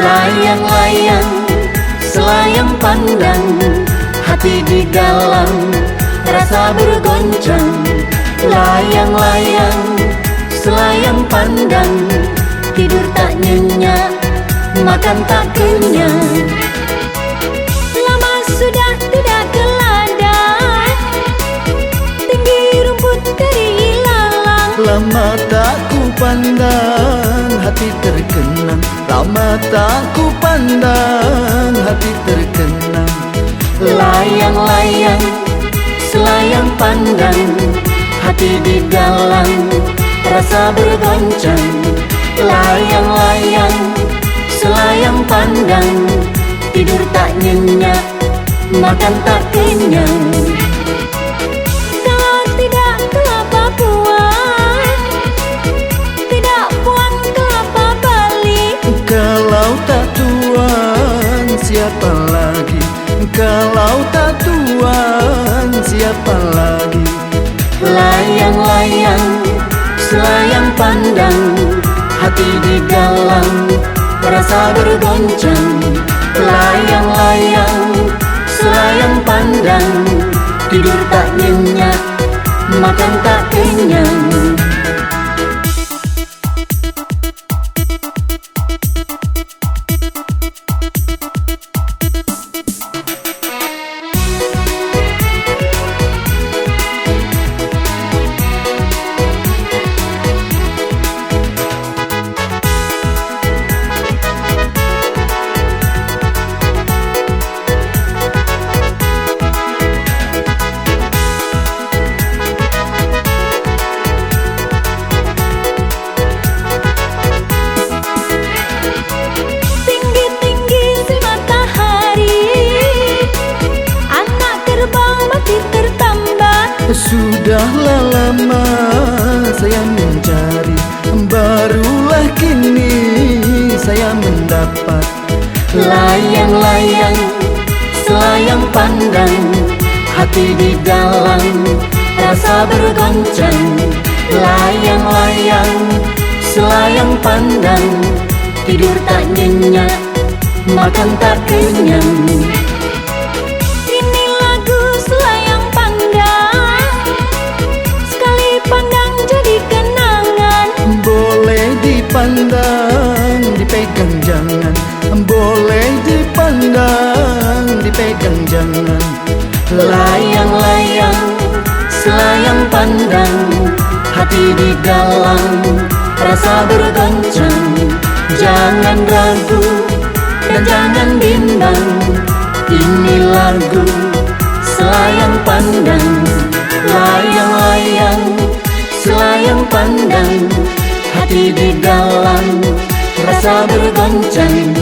Layang-layang, selayang pandang, hati di dalam rasa bergoncang. Layang-layang, selayang pandang, tidur tak nyenyak, makan tak kenyang. Lama sudah tidak ke ladang, tinggi rumput teri ilalang. Lama tak ku pandang, hati terkenang. Lama tak ku pandang, hati terkenang. Layang-layang, selayang pandang, hati di dalam rasa bergoncang. Layang-layang, selayang pandang, tidur tak nyenyak, makan tak kenyang. Kalau tidak kelapa buah, tidak buang kelapa balik. Kalau tak tuan, siapa lagi? Kalau tak tuan, siapa lagi? Layang-layang, selayang pandang, hati di dalam rasa bergoncang. Layang-layang, selayang pandang, tidur tak nyenyak, makan tak kenyang. Sudahlah lama saya mencari, barulah kini saya mendapat. Layang-layang, selayang pandang, hati di dalam rasa bergoncang. Layang-layang, selayang pandang, tidur tak nyenyak, makan tak kenyang. Dipandang, dipegang jangan. Boleh dipandang, dipegang jangan. Layang-layang, selayang pandang, hati di dalam rasa bergoncang. Jangan ragu dan jangan bimbang, ini lagu selayang pandang. Layang-layang, selayang pandang, hati di dalam rasa bergoncang.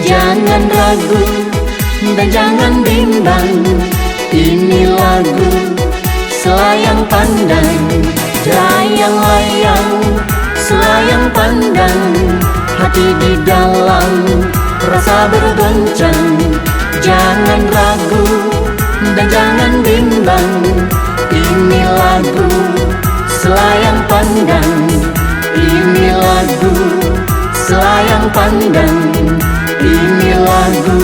Jangan ragu dan jangan bimbang, ini lagu selayang pandang. Layang-layang, selayang pandang, hati di dalam rasa bergoncang. Jangan ragu dan jangan bimbang, ini lagu selayang pandang. Ini lagu selayang pandang, ini lagu